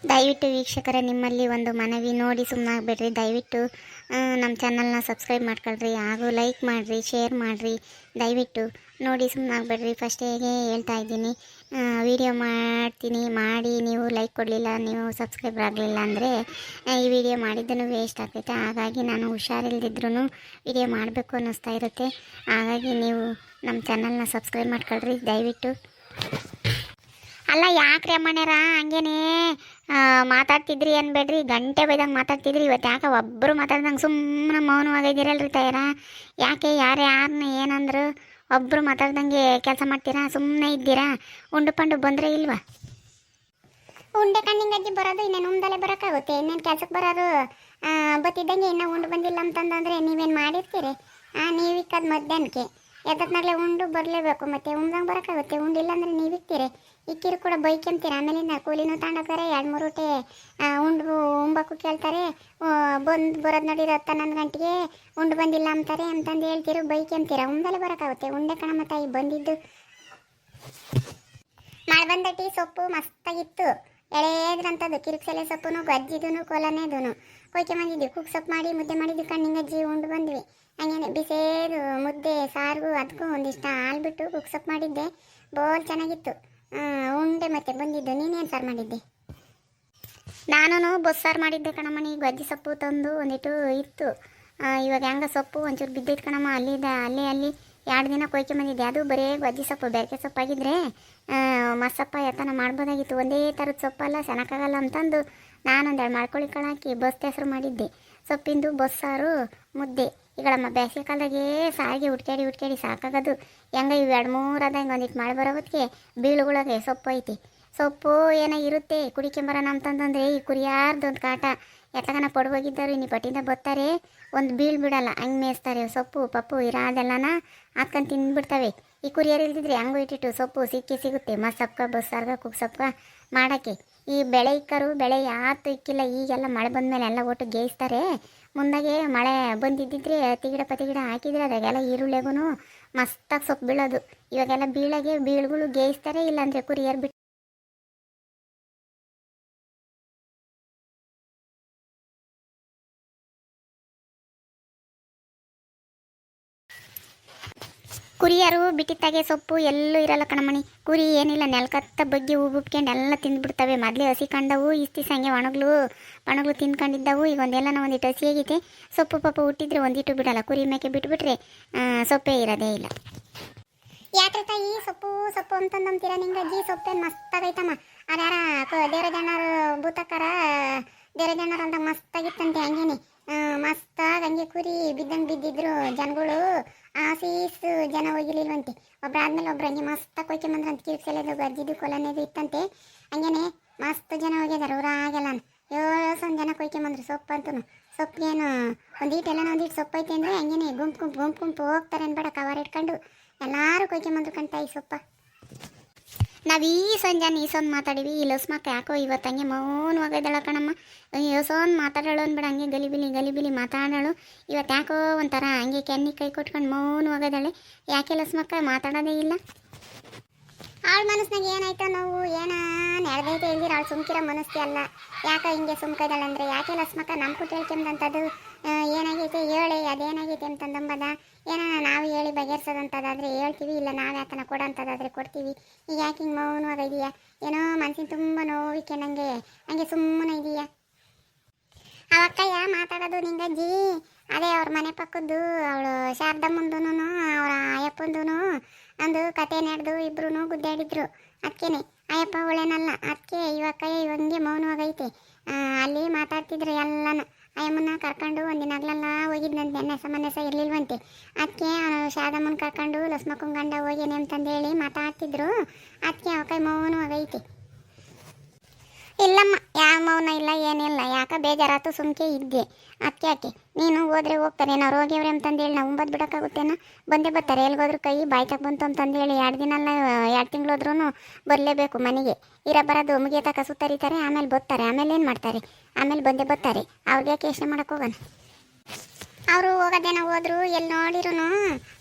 ದಯವಿಟ್ಟು ವೀಕ್ಷಕರೇ, ನಿಮ್ಮಲ್ಲಿ ಒಂದು ಮನವಿ, ನೋಡಿ ಸುಮ್ಮನಾಗಬೇಡ್ರಿ. ದಯವಿಟ್ಟು ನಮ್ಮ ಚಾನಲ್ನ ಸಬ್ಸ್ಕ್ರೈಬ್ ಮಾಡ್ಕೊಳ್ರಿ, ಹಾಗೂ ಲೈಕ್ ಮಾಡಿರಿ, ಶೇರ್ ಮಾಡಿರಿ. ದಯವಿಟ್ಟು ನೋಡಿ ಸುಮ್ಮನಾಗಬೇಡ್ರಿ. ಫಸ್ಟಿಗೆ ಹೇಳ್ತಾ ಇದ್ದೀನಿ, ವಿಡಿಯೋ ಮಾಡ್ತೀನಿ, ಮಾಡಿ ನೀವು ಲೈಕ್ ಕೊಡಲಿಲ್ಲ, ನೀವು ಸಬ್ಸ್ಕ್ರೈಬರ್ ಆಗಲಿಲ್ಲ ಅಂದರೆ ಈ ವಿಡಿಯೋ ಮಾಡಿದ್ದೂ ವೇಸ್ಟ್ ಆಗ್ತೈತೆ. ಹಾಗಾಗಿ ನಾನು ಹುಷಾರಿಲ್ದಿದ್ರೂ ವಿಡಿಯೋ ಮಾಡಬೇಕು ಅನ್ನಿಸ್ತಾ ಇರುತ್ತೆ. ಹಾಗಾಗಿ ನೀವು ನಮ್ಮ ಚಾನಲ್ನ ಸಬ್ಸ್ಕ್ರೈಬ್ ಮಾಡ್ಕೊಳ್ರಿ ದಯವಿಟ್ಟು. ಅಲ್ಲ ಯಾಕ್ರಿ ಅಮ್ಮಣ್ಯಾರ ಹಂಗೇನೆ ಮಾತಾಡ್ತಿದ್ರಿ ಅನ್ಬೇಡ್ರಿ, ಗಂಟೆ ಬೈದಂಗೆ ಮಾತಾಡ್ತಿದ್ರಿ. ಇವತ್ತು ಯಾಕೆ ಒಬ್ಬರು ಮಾತಾಡ್ದಂಗೆ ಸುಮ್ಮನೆ ಮೌನವಾಗಿದ್ದೀರಲ್ರಿ ತಯಾರ? ಯಾಕೆ ಯಾರನ್ನ ಏನಂದ್ರು ಒಬ್ಬರು ಮಾತಾಡ್ದಂಗೆ ಕೆಲಸ ಮಾಡ್ತೀರಾ? ಸುಮ್ಮನೆ ಇದ್ದೀರಾ? ಉಂಡು ಪಂಡು ಬಂದರೆ ಇಲ್ವಾ? ಉಂಡೆ ಕಣ್ಣಿಂಗ್ ಅಜ್ಜಿ ಬರೋದು ಇನ್ನೇನು ಉಂಡಲ್ಲೇ ಬರೋಕ್ಕಾಗುತ್ತೆ, ಇನ್ನೇನು ಕೆಲ್ಸಕ್ಕೆ ಬರೋರು ಬತ್ತಿದ್ದಂಗೆ ಇನ್ನೂ ಉಂಡು ಬಂದಿಲ್ಲ ಅಂತಂದರೆ ನೀವೇನು ಮಾಡಿರ್ತೀರಿ? ನೀವಿಕ್ಕದು ಮಧ್ಯಾಹ್ನಕ್ಕೆ ಎದ್ದತ್ನಾಗಲೇ ಉಂಡು ಬರಲೇಬೇಕು, ಮತ್ತು ಉಂಡ್ದಂಗೆ ಬರೋಕ್ಕಾಗುತ್ತೆ? ಉಂಡಿಲ್ಲ ಅಂದರೆ ನೀವಿಕ್ತೀರಿ, ಇಕ್ಕಿರು ಕೂಡ ಬೈಕೆಂತೀರ. ಆಮೇಲಿಂದ ಕೂಲಿನೂ ತಗೊಂಡೋಗ್ತಾರೆ, 2-3 ಊಟ ಉಂಡು ಉಂಬಕ್ಕು ಕೇಳ್ತಾರೆ. ಬರೋದು ನೋಡಿರೋ 10-11 ಗಂಟೆಗೆ ಉಂಡು ಬಂದಿಲ್ಲ ಅಂತಾರೆ ಅಂತಂದು ಹೇಳ್ತೀರು, ಬೈಕೆಂತೀರ. ಉಂಡಲ್ಲೇ ಬರೋಕ್ಕಾಗುತ್ತೆ? ಉಂಡೆ ಕಣಮ್ಮ ತಾಯಿ ಬಂದಿದ್ದು. ಮಳೆ ಬಂದಟಿ ಸೊಪ್ಪು ಮಸ್ತಾಗಿತ್ತು, ಎಳೆದ್ರಂಥದ್ದು ಕಿರಿಕ್ಸಲೆ ಸೊಪ್ಪು, ಗಜ್ಜಿದೂ ಕೊಲನೇದೂ ಕೊಯ್ಕೆ ಬಂದಿದ್ವಿ. ಕುಕ್ ಸೊಪ್ಪು ಮಾಡಿ ಮುದ್ದೆ ಮಾಡಿದ್ವಿ, ಕಣ್ಣಿಂಗಜ್ಜಿ ಉಂಡು ಬಂದ್ವಿ. ಹಂಗೇನೆ ಬಿಸೇದು ಮುದ್ದೆ ಸಾರಿಗೂ ಅದಕ್ಕೂ ಒಂದಿಷ್ಟ ಹಾಲು ಬಿಟ್ಟು ಕುಕ್ ಸೊಪ್ಪು ಮಾಡಿದ್ದೆ, ಬೋಲ್ ಚೆನ್ನಾಗಿತ್ತು. ಉಂಡೆ ಮತ್ತೆ ಬಂದಿದ್ದು. ನೀನೇನು ಸಾರು ಮಾಡಿದ್ದೆ? ನಾನು ಬಸ್ಸಾರು ಮಾಡಿದ್ದೆ ಕಣಮ್ಮನಿ. ಗಜ್ಜಿ ಸೊಪ್ಪು ತಂದು ಒಂದಿಟ್ಟು ಇತ್ತು, ಇವಾಗ ಹೆಂಗ ಸೊಪ್ಪು ಒಂಚೂರು ಬಿದ್ದೈತೆ ಕಣಮ್ಮ. ಅಲ್ಲಿ 2 ದಿನ ಕೊಯ್ಕೆ ಬಂದಿದ್ದೆ. ಅದು ಬರೀ ಗಜ್ಜಿ ಸೊಪ್ಪು, ಬೆರಕೆ ಸೊಪ್ಪಾಗಿದ್ದರೆ ಮಸ್ಸಪ್ಪ ಎತ್ತನ ಮಾಡ್ಬೋದಾಗಿತ್ತು. ಒಂದೇ ಥರದ ಸೊಪ್ಪಲ್ಲ, ಚೆನ್ನಾಗಾಗಲ್ಲ ಅಂತಂದು ನಾನೊಂದೆರಡು ಮಾಡ್ಕೊಳ್ಳಿ ಕಳಾಕಿ ಬಸ್ ಹೆಸರು ಮಾಡಿದ್ದೆ. ಸೊಪ್ಪಿಂದು ಬಸ್ಸಾರು ಮುದ್ದೆ. ಈಗಳಮ್ಮ ಬೇಸಿಗೆ ಕಾಲದಾಗೆ ಸಾರಿಗೆ ಹುಡ್ಕ್ಯಾಡಿ ಸಾಕಾಗೋದು. ಹೆಂಗ ಇವು 2-3 ಅದ ಹಿಂಗೆ ಒಂದಿಟ್ಟು ಮಳೆ ಬರೋ ಹೊತ್ತಿಗೆ ಬೀಳುಗಳಿಗೆ ಸೊಪ್ಪು ಐತಿ. ಸೊಪ್ಪು ಏನೋ ಇರುತ್ತೆ ಕುಡಿಕೆಂಬರೋಣ ಅಂತಂದ್ರೆ ಈ ಕುರಿಯಾರ್ದೊಂದು ಕಾಟ. ಎತ್ತಗನ ಪಡುವಾಗಿದ್ದರು ಇನ್ನಿ ಪಟ್ಟಿಂದ ಬರ್ತಾರೆ, ಒಂದು ಬಿಡಲ್ಲ, ಹಂಗೆ ಮೇಯಿಸ್ತಾರೆ. ಸೊಪ್ಪು ಪಪ್ಪು ಇರೋದೆಲ್ಲನ ಹಾಕ್ಕೊಂಡು ತಿಂದ್ಬಿಡ್ತವೆ. ಈ ಕುರಿಯರು ಇಲ್ದಿದ್ರೆ ಹೆಂಗೂ ಇಟ್ಟಿಟ್ಟು ಸೊಪ್ಪು ಸಿಗುತ್ತೆ ಮಸ್ಸಪ್ಕ ಬಸ್ಸಾರ್ಗ ಕುಕ್ ಸೊಪ್ಪ ಮಾಡೋಕ್ಕೆ. ಈ ಬೆಳೆ ಇಕ್ಕರು ಬೆಳೆ ಯಾತು ಇಕ್ಕಿಲ್ಲ. ಈಗೆಲ್ಲ ಮಳೆ ಬಂದಮೇಲೆ ಎಲ್ಲ ಒಟ್ಟು ಗೇಯಿಸ್ತಾರೆ. ಮುಂದಾಗೆ ಮಳೆ ಬಂದಿದ್ದಿದ್ರೆ ಪತಿಗಿಡ ಹಾಕಿದ್ರೆ ಅದಾಗೆಲ್ಲ ಈರುಳ್ಳಿಗೂ ಮಸ್ತಾಗಿ ಸೊಪ್ಪು ಬೀಳೋದು. ಇವಾಗೆಲ್ಲ ಬೀಳುಗಳು ಗೇಯಿಸ್ತಾರೆ, ಇಲ್ಲಾಂದರೆ ಕುರಿಯರ್ ಬಿಟ್ಟು ಕುರಿಯರು ಬಿಟ್ಟಿತ್ತಾಗೆ ಸೊಪ್ಪು ಎಲ್ಲೂ ಇರಲ್ಲ ಕಣಮಣಿ. ಕುರಿ ಏನಿಲ್ಲ, ನೆಲ್ಕತ್ತ ಬಗ್ಗೆ ಉಬ್ಬಿಟ್ಕೊಂಡು ಎಲ್ಲ ತಿಂದ್ಬಿಡ್ತವೆ. ಮೊದಲೇ ಹಸಿ ಕಂಡವು, ಇಷ್ಟು ಹಂಗೆ ಒಣಗ್ಲು ತಿಂದ್ಕೊಂಡಿದ್ದವು. ಈಗ ಒಂದಿಟ್ಟು ಹಸಿ ಆಗೈತೆ. ಸೊಪ್ಪು ಪಪ್ಪು ಹುಟ್ಟಿದ್ರೆ ಒಂದಿಟ್ಟು ಬಿಡಲ್ಲ. ಕುರಿ ಮೇಕೆ ಬಿಟ್ಬಿಟ್ರೆ ಸೊಪ್ಪೇ ಇರೋದೇ ಇಲ್ಲ. ಯಾಕ್ರೆ ತಾಯಿ ಸೊಪ್ಪು ಅಂತಂದಂತೀರ ನಿಂಗಜ್ಜಿ? ಸೊಪ್ಪೇನು ಮಸ್ತಾಗೈತಮ್ಮ. ಅದ್ಯಾರ ದೇವರಜಣ್ಣರು ಭೂತಕ್ಕರ ದೇವರಜಣ್ಣರು ಅಂತ ಮಸ್ತಾಗಿತ್ತಂತೆ. ಹಂಗೇನೆ ಮಸ್ತಾಗಿ ಹಂಗೆ ಕುರಿ ಬಿದ್ದಿದ್ರು ಜನಗಳು. ಆಸೀಸು ಜನ ಹೋಗಿರ್ಲಿಲ್ವಂತೆ. ಒಬ್ರಾದ್ಮೇಲೆ ಒಬ್ರು ಹಂಗೆ ಮಸ್ತಾಗಿ ಕೊಯ್ಕೆ ಬಂದ್ರಂತ. ಕಿರಿಕ್ಸೆಲೆದು ಗಜ್ಜಿದು ಕೊಲನೇದು ಇತ್ತಂತೆ. ಹಂಗೇನೆ ಮಸ್ತ್ ಜನ ಹೋಗಿದ್ದಾರೆ ಊರಾಗೆಲ್ಲ. 7 ಜನ ಕೊಯ್ಕೆ ಬಂದ್ರು ಸೊಪ್ಪು ಅಂತೂ. ಸೊಪ್ಪಿಗೇನು ಒಂದೀಟು ಸೊಪ್ಪು ಐತೆ ಅಂದರೆ ಹಂಗೇನೆ ಗುಂಪು ಹೋಗ್ತಾರೆ ಅನ್ಬೇಡ, ಕವರ್ ಇಟ್ಕೊಂಡು ಎಲ್ಲರೂ ಕೊಯ್ಕೆ ಬಂದ್ರು ಕಣ್ತಾ ಈ ಸೊಪ್ಪ. ನಾವು ಈ ಸಂಜೆ ಮಾತಾಡಿವಿ. ಈ ಲಸ್ಮಕ್ಕ ಯಾಕೋ ಇವತ್ತಂಗೆ ಮೌನವಾಗಿದ್ದಾಳ ಕಣಮ್ಮ. ಯೋಸೋನ್ ಮಾತಾಡೋಳು ಅನ್ಬೇಡ, ಹಂಗೆ ಗಲಿಬಿಲಿ ಮಾತಾಡೋಳು. ಇವತ್ತು ಯಾಕೋ ಒಂಥರ ಹಂಗೆ ಕೆನ್ನಿ ಕೈ ಕೊಟ್ಕೊಂಡು ಮೌನವಾಗಿದ್ದಾಳೆ. ಯಾಕೆ ಲಸ್ಮಕ್ಕ ಮಾತಾಡೋದೇ ಇಲ್ಲ? ಅವಳ ಮನಸ್ಸಿನಾಗ ಏನಾಯ್ತೋ ನೋವು ಏನ ನಡೆದೈತೆ ಹೇಳಿದ್ರೆ ಅವಳು ಸುಮ್ಕಿರೋ ಮನಸ್ಸಿ ಅಲ್ಲ. ಯಾಕೆ ಹಿಂಗೆ ಸುಮ್ಕೈದಾಳೆ ಅಂದರೆ, ಯಾಕೆ ಲಸ್ಮಕ್ಕ ನಮ್ಮ ಪುಟ್ಟ ಹೇಳ್ಕೊಂಬಂಥದ್ದು ಏನಾಗೈತೆ ಹೇಳಿ, ಅದೇನಾಗೈತೆ ಅಂತಂದಂಬದ ಏನ ನಾವು ಹೇಳಿ ಬಗೆಹರಿಸೋದಂಥದ್ದಾದರೆ ಹೇಳ್ತೀವಿ, ಇಲ್ಲ ನಾವು ಯಾತನ ಕೊಡೋಂಥದ್ದಾದರೆ ಕೊಡ್ತೀವಿ. ಈಗ ಯಾಕೆ ಹಿಂಗೆ ಮೌನವಾಗಿದೆಯಾ? ಏನೋ ಮನ್ಸಿನ ತುಂಬ ನೋವಿಕೆ ನನಗೆ, ಹಂಗೆ ಸುಮ್ಮನೆ ಇದೆಯಾ? ಅವಕ್ಕಯ್ಯ ಮಾತಾಡೋದು ನಿಂಗಜ್ಜಿ. ಅದೇ ಅವ್ರ ಮನೆ ಪಕ್ಕದ್ದು ಅವಳು ಶಾರದಮ್ಮಂದೂ ಅವರ ಅಯ್ಯಪ್ಪಂದೂ ಒಂದು ಕತೆ ನಡೆದು ಇಬ್ರು ಗುದ್ದಾಡಿದ್ರು. ಅದಕ್ಕೇನೆ ಅಯ್ಯಪ್ಪ ಅವಳೇನಲ್ಲ, ಅದಕ್ಕೆ ಇವಕ್ಕಯ್ಯ ಇವಂಗೆ ಮೌನವಾಗೈತೆ. ಅಲ್ಲಿ ಮಾತಾಡ್ತಿದ್ರು ಎಲ್ಲನ. ಅಯ್ಯಮ್ಮನ ಕರ್ಕೊಂಡು ಒಂದಿನಾಗ್ಲೆಲ್ಲ ಹೋಗಿದ್ನಂತೆ, ನೆಸ ಇರಲಿಲ್ವಂತೆ. ಅದಕ್ಕೆ ಶಾರದಮ್ಮನ ಕರ್ಕೊಂಡು ಲಸ್ಮಕ್ಕನ ಗಂಡ ಹೋಗೇನೆ ಅಂತಂದೇಳಿ ಮಾತಾಡ್ತಿದ್ರು. ಅದಕ್ಕೆ ಅವಕ್ಕೈ ಮೌನವಾಗೈತೆ. ಇಲ್ಲಮ್ಮ, ಯಾವ ಮೌನ ಇಲ್ಲ ಏನಿಲ್ಲ. ಯಾಕೆ ಬೇಜಾರಾತು ಸುಮ್ಕೆ ಇದ್ದೆ. ಅದಕ್ಕೆ ಯಾಕೆ ನೀನು ಹೋದ್ರೆ ಹೋಗ್ತಾರೆ, ನಾವು ಹೋಗ್ಯವ್ರೆ ಅಂತಂದೇಳಿ ನಾವು ಉಂಬದು ಬಿಡೋಕ್ಕಾಗುತ್ತೇನ? ಬಂದೇ ಬರ್ತಾರೆ. ಎಲ್ಗೋದ್ರು ಕೈ ಬಾಯ್ತಕ್ಕೆ ಬಂತು ಅಂತಂದೇಳಿ 2 ದಿನ ಅಲ್ಲ 2 ತಿಂಗಳೋದ್ರೂ ಬರಲೇಬೇಕು ಮನೆಗೆ. ಬರೋದು ಮುಗಿಯ ತಕ ಸುತ್ತರಿತಾರೆ, ಆಮೇಲೆ ಬರ್ತಾರೆ. ಆಮೇಲೆ ಏನು ಮಾಡ್ತಾರೆ? ಆಮೇಲೆ ಬಂದೇ ಬರ್ತಾರೆ. ಅವ್ರಿಗೆ ಯಾಕೆ ಯೋಚನೆ ಮಾಡೋಕೆ ಹೋಗೋಣ? ಅವರು ಹೋಗೋದೇನೋ ಹೋದ್ರು. ಎಲ್ಲಿ ನೋಡಿರು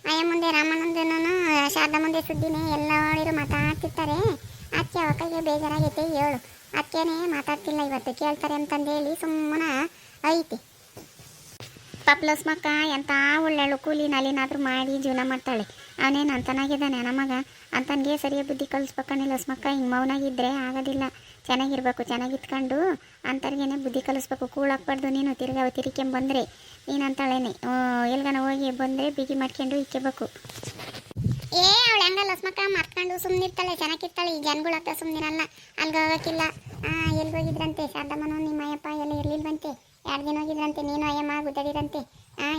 ಅಯ್ಯ ಮುಂದೆ ರಾಮನಂದನೂ ಶಾರದಾ ಮುಂದೆ ಸುದ್ದಿನೇ ಎಲ್ಲ ನೋಡಿರು ಮಾತಾಡ್ತಿರ್ತಾರೆ. ಅದಕ್ಕೆ ಅವಕ್ಕೈಗೆ ಬೇಜಾರಾಗೈತೆ ಹೇಳು. ಅದಕ್ಕೇನೆ ಮಾತಾಡ್ತಿಲ್ಲ ಇವತ್ತು, ಕೇಳ್ತಾರೆ ಅಂತಂದೇಳಿ ಸುಮ್ಮನೆ ಐತಿ. ಪಾಪ ಲಸ್ಮಕ್ಕ ಎಂಥ ಒಳ್ಳೆಳು, ಕೂಲಿ ನಾಲಿನಾದರೂ ಮಾಡಿ ಜೀವನ ಮಾಡ್ತಾಳೆ. ಅವನೇನು ಅಂತನಾಗಿದ್ದಾನೆ ನಮಗ, ಅಂತನಿಗೆ ಸರಿಯಾಗಿ ಬುದ್ಧಿ ಕಲಿಸ್ಬೇಕಣ್ಣ ಲಸ್ಮಕ್ಕ. ಹಿಂಗೆ ಮೌನಾಗಿದ್ದರೆ ಆಗೋದಿಲ್ಲ, ಚೆನ್ನಾಗಿರ್ಬೇಕು, ಚೆನ್ನಾಗಿತ್ಕೊಂಡು ಅಂತರ್ಗೇನೆ ಬುದ್ಧಿ ಕಲಿಸ್ಬೇಕು. ಕೂಳಾಕ್ಬಾರ್ದು ನೀನು, ತಿರ್ಕೊಂಬಂದರೆ ನೀನು ಅಂತಾಳೇನೆ ಎಲ್ಗನ ಹೋಗಿ ಬಂದರೆ ಬಿಗಿ ಮಾಡ್ಕೊಂಡು ಇಕ್ಕೋಬೇಕು. ಅವಳು ಹೆಂಗ ಲಸ್ಮಕ್ಕ ಮಾರ್ಕೊಂಡು ಸುಮ್ಮನಿರ್ತಾಳೆ, ಚೆನ್ನಾಗಿರ್ತಾಳೆ. ಈ ಜನಗಳಾಗ್ತಾ ಸುಮ್ಮನಿರಲ್ಲ, ಅಲ್ಗೆ ಹೋಗೋಕ್ಕಿಲ್ಲ. ಎಲ್ಗೋಗಿದ್ರಂತೆ ಶಾರದಮ್ಮನೂ ನಿಮ್ಮ ಅಯ್ಯಪ್ಪ ಎಲ್ಲ ಇರ್ಲಿಲ್ವಂತೆ, 2 ದಿನ ಹೋಗಿದ್ರಂತೆ, ನೀನು ಅಯ್ಯಮ್ಮ ಗುದ್ದಡಿರಂತೆ.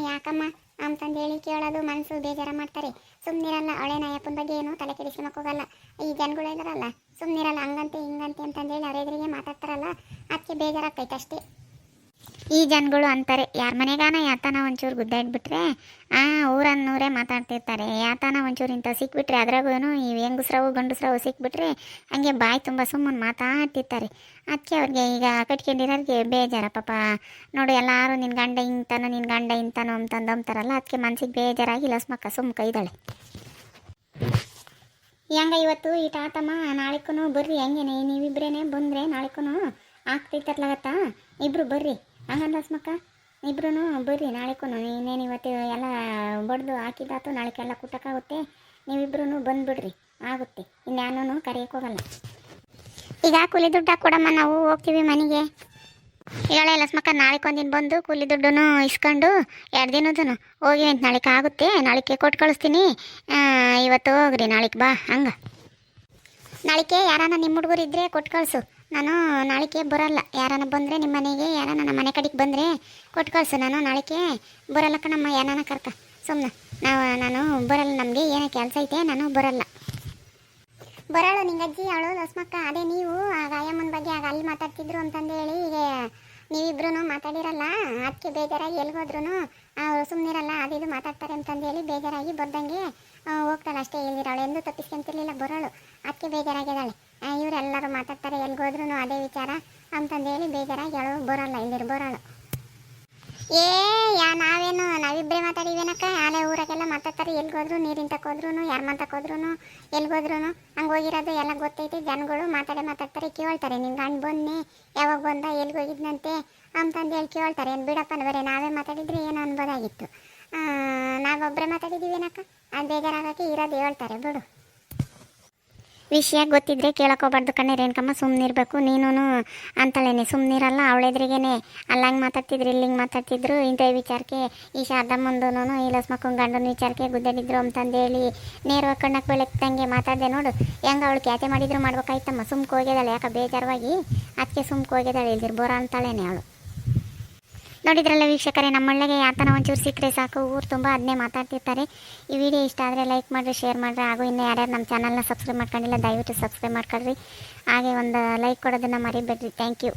ಯಾಕಮ್ಮ ಅಂತಂದೇಳಿ ಕೇಳೋದು, ಮನಸ್ಸು ಬೇಜಾರ ಮಾಡ್ತಾರೆ. ಸುಮ್ಮನಿರಲ್ಲ, ಅವಳೇನ ಅಯ್ಯಪ್ಪನ ಬಗ್ಗೆ ಏನು ತಲೆ ಕೆಡಿಸ್ಕೊಳಕ್ಕೆ ಹೋಗಲ್ಲ. ಈ ಜನಗಳು ಇದಾರಲ್ಲ ಸುಮ್ಮನಿರಲ್ಲ, ಹಂಗಂತೆ ಹಿಂಗಂತೆ ಅಂತಂದೇಳಿ ಅವ್ರ ಎದುರಿಗೆ ಮಾತಾಡ್ತಾರಲ್ಲ, ಅದಕ್ಕೆ ಬೇಜಾರಾಗ್ತೈತೆ ಅಷ್ಟೇ. ಈ ಜನಗಳು ಅಂತಾರೆ, ಯಾರ ಮನೆಗಾನ ಯಾತನ ಒಂಚೂರು ಗುದ್ದಾಡ್ಬಿಟ್ರೆ ಊರನ್ನೂರೇ ಮಾತಾಡ್ತಿರ್ತಾರೆ. ಯಾತನ ಒಂಚೂರು ಇಂಥ ಸಿಕ್ಬಿಟ್ರೆ, ಅದ್ರಾಗೂ ಈ ಹೆಂಗಸ್ರವು ಗಂಡಸ್ರವು ಸಿಕ್ಬಿಟ್ರೆ ಹಂಗೆ ಬಾಯಿ ತುಂಬ ಸುಮ್ಮನೆ ಮಾತಾಡ್ತಿರ್ತಾರೆ. ಅದಕ್ಕೆ ಅವ್ರಿಗೆ ಈಗ ಕಟ್ಕೊಂಡಿರೋರಿಗೆ ಬೇಜಾರ ಪಾಪ. ನೋಡು ಎಲ್ಲರೂ ನಿನ್ನ ಗಂಡ ಇಂತಾನೋ ನಿನ್ನ ಗಂಡ ಇಂತಾನೋ ಅಂತಂದಮ್ತಾರಲ್ಲ, ಅದಕ್ಕೆ ಮನ್ಸಿಗೆ ಬೇಜಾರಾಗಿ ಲಸ್ಮಕ್ಕ ಸುಮ್ಮ ಕೈದಾಳೆ. ಹೆಂಗ ಇವತ್ತು ಈ ಟಾಟಮ್ಮ ನಾಳೆಗೂ ಬರ್ರಿ, ಹೆಂಗೇನೆ ನೀವಿಬ್ರೇನೆ ಬಂದರೆ ನಾಳೆಗೂ ಆಗ್ತೈತತ್ಲಾಗತ್ತಾ, ಇಬ್ರು ಬರ್ರಿ. ಹಂಗಂದ ಲಸ್ಮಕ್ಕ ಇಬ್ರು ಬರ್ರಿ ನಾಳೆಗೂ. ಇನ್ನೇನು ಇವತ್ತು ಎಲ್ಲ ಬಡ್ದು ಹಾಕಿದಾತು, ನಾಳೆಗೆಲ್ಲ ಕುಟ್ಟಕ್ಕಾಗುತ್ತೆ. ನೀವಿಬ್ರು ಬಂದುಬಿಡ್ರಿ, ಆಗುತ್ತೆ. ಇನ್ಯಾನೂ ಕರೆಯೋಕೆ ಹೋಗಲ್ಲ. ಈಗ ಕೂಲಿ ದುಡ್ಡು ಕೊಡಮ್ಮ, ನಾವು ಹೋಗ್ತೀವಿ ಮನೆಗೆ. ಹೇಳ ಲಸ್ಮಕ್ಕ, ನಾಳೆಗೊಂದಿನ ಬಂದು ಕೂಲಿ ದುಡ್ಡು ಇಸ್ಕೊಂಡು 2 ದಿನದೂ ಹೋಗಿ ಅಂತ ನಾಳೆಗೆ ಆಗುತ್ತೆ. ನಾಳೆಗೆ ಕೊಟ್ಟು ಕಳಿಸ್ತೀನಿ, ಇವತ್ತು ಹೋಗ್ರಿ, ನಾಳೆಗೆ ಬಾ. ಹಂಗೆ ನಾಳೆಗೆ ಯಾರಾನ ನಿಮ್ಮ ಹುಡುಗರು ಇದ್ದರೆ ಕೊಟ್ಟು ಕಳಿಸು, ನಾನು ನಾಳೆಗೆ ಬರೋಲ್ಲ. ಯಾರನ್ನ ಬಂದರೆ ನಿಮ್ಮ ಮನೆಗೆ, ಯಾರನ್ನ ನಮ್ಮ ಮನೆ ಕಡೆಗೆ ಬಂದರೆ ಕೊಟ್ಟು ಕಳಿಸು. ನಾನು ನಾಳೆಗೆ ಬರೋಲ್ಲ ಕಣಮ್ಮ, ಯಾರನ್ನ ಕರ್ಕ. ಸುಮ್ಮನೆ ನಾನು ಬರಲ್ಲ, ನಮಗೆ ಏನೋ ಕೆಲಸ ಐತೆ, ನಾನು ಬರಲ್ಲ. ಬರೋಳು ನಿಂಗಜ್ಜಿ ಅವಳು ಲಸ್ಮಕ್ಕ. ಅದೇ ನೀವು ಆಗ ಅಯ್ಯಮ್ಮನ ಬಗ್ಗೆ ಆಗ ಅಲ್ಲಿ ಮಾತಾಡ್ತಿದ್ರು ಅಂತಂದೇಳಿ ಈಗ ನೀವಿಬ್ರು ಮಾತಾಡಿರಲ್ಲ, ಅದಕ್ಕೆ ಬೇಜಾರಾಗಿ ಎಲ್ಗೋದ್ರೂ ಅವರು ಸುಮ್ಮನಿರಲ್ಲ, ಅದು ಮಾತಾಡ್ತಾರೆ ಅಂತಂದೇಳಿ ಬೇಜಾರಾಗಿ ಬರ್ದಂಗೆ ಹೋಗ್ತಾಳೆ ಅಷ್ಟೇ. ಹೇಳಿರೋಳು ಎಂದು ತಪ್ಪಿಸ್ಕೊಂತಿರ್ಲಿಲ್ಲ, ಬರೋಳು. ಅದಕ್ಕೆ ಬೇಜಾರಾಗಿದ್ದಾಳೆ. ಇವರೆಲ್ಲರೂ ಮಾತಾಡ್ತಾರೆ ಎಲ್ಗೋದ್ರೂ ಅದೇ ವಿಚಾರ ಅಂತಂದೇಳಿ ಬೇಜಾರಾಗಿ ಅವಳು ಬರೋಲ್ಲ, ಇಲ್ಲಿರು ಬರೋಳು. ನಾವಿಬ್ಬರೇ ಮಾತಾಡಿವೇನಕ್ಕ, ಆಲೆ ಊರಾಗೆಲ್ಲ ಮಾತಾಡ್ತಾರೆ. ಎಲ್ಗೋದ್ರು, ನೀರಿನ ತಕೋದ್ರು, ಯಾರು ಮಾತಾಕೋದ್ರು, ಎಲ್ಗೋದ್ರು ಹಂಗೆ ಹೋಗಿರೋದು ಎಲ್ಲ ಗೊತ್ತೈತಿ. ಜನಗಳು ಮಾತಾಡ್ತಾರೆ, ಕೇಳ್ತಾರೆ, ನಿನ್ನ ಗಂಡು ಬನ್ನಿ, ಯಾವಾಗ ಬಂದ, ಎಲ್ಗೋಗಿದ್ನಂತೆ ಅಂತಂದೇಳಿ ಕೇಳ್ತಾರೆ. ಏನು ಬಿಡಪ್ಪ, ಬೇರೆ ನಾವೇ ಮಾತಾಡಿದ್ರೆ ಏನೋ ಅನ್ಬೋದಾಗಿತ್ತು. ನಾವೊಬ್ಬರೇ ಮಾತಾಡಿದ್ದೀವೇನಕ್ಕ, ಅದು ಬೇಜಾರಾಗಕ್ಕೆ ಇರೋದು ಹೇಳ್ತಾರೆ ಬಿಡು. ವಿಷಯ ಗೊತ್ತಿದ್ರೆ ಕೇಳೋಕೋಬಾರ್ದು ಕಣ್ಣೆ ರೇಣುಕಮ್ಮ, ಸುಮ್ಮನಿರ್ಬೇಕು. ನೀನು ಅಂತಳೇನೆ ಸುಮ್ಮನಿರಲ್ಲ, ಅವಳೆದ್ರಿಗೇನೆ ಅಲ್ಲಂಗೆ ಮಾತಾಡ್ತಿದ್ರು, ಇಲ್ಲಿಂಗೆ ಮಾತಾಡ್ತಿದ್ರು. ಇಂಥ ವಿಚಾರಕ್ಕೆ ಈ ಶಾರದಮ್ಮಂದೂ ಈ ಲಸ್ಮಕ್ಕನ ಗಂಡನ ವಿಚಾರಕ್ಕೆ ಗುದ್ದಡಿದ್ರು ಅಂತಂದೇಳಿ ನೇರವಾಗಿ ಕಣ್ಣಕ್ಕೆ ಬೆಳಕ್ದಂಗೆ ಮಾತಾಡಿದೆ ನೋಡು. ಹೆಂಗೆ ಅವಳು ಕ್ಯಾತೆ ಮಾಡಿದ್ರು ಮಾಡ್ಬೇಕಾಯ್ತಮ್ಮ. ಸುಮ್ಕೆ ಹೋಗಿದ್ದಾಳೆ, ಯಾಕೆ ಬೇಜಾರವಾಗಿ, ಅದಕ್ಕೆ ಸುಮ್ಕೆ ಹೋಗಿದ್ದಾಳೆ. ಇಲ್ದಿರು ಬೋರ ಅಂತಾಳೇನೆ ಅವಳು. ನೋಡಿದ್ರಲ್ಲ ವೀಕ್ಷಕರೇ, ನಮ್ಮೊಳಗೆ ಯಾತನ ಒಂಚೂರು ಸಿಕ್ಕರೆ ಸಾಕು, ಊರು ತುಂಬ ಅದನ್ನೇ ಮಾತಾಡ್ತಿರ್ತಾರೆ. ಈ ವಿಡಿಯೋ ಇಷ್ಟ ಆದರೆ ಲೈಕ್ ಮಾಡಿರಿ, ಶೇರ್ ಮಾಡಿರಿ. ಹಾಗೂ ಇನ್ನೂ ಯಾರ್ಯಾರು ನಮ್ಮ ಚಾನಲ್ನ ಸಬ್ಸ್ಕ್ರೈಬ್ ಮಾಡ್ಕೊಂಡಿಲ್ಲ ದಯವಿಟ್ಟು ಸಬ್ಸ್ಕ್ರೈಬ್ ಮಾಡ್ಕೊಳ್ರಿ. ಹಾಗೆ ಒಂದು ಲೈಕ್ ಕೊಡೋದನ್ನು ಮರಿಬೇಡ್ರಿ. Thank you.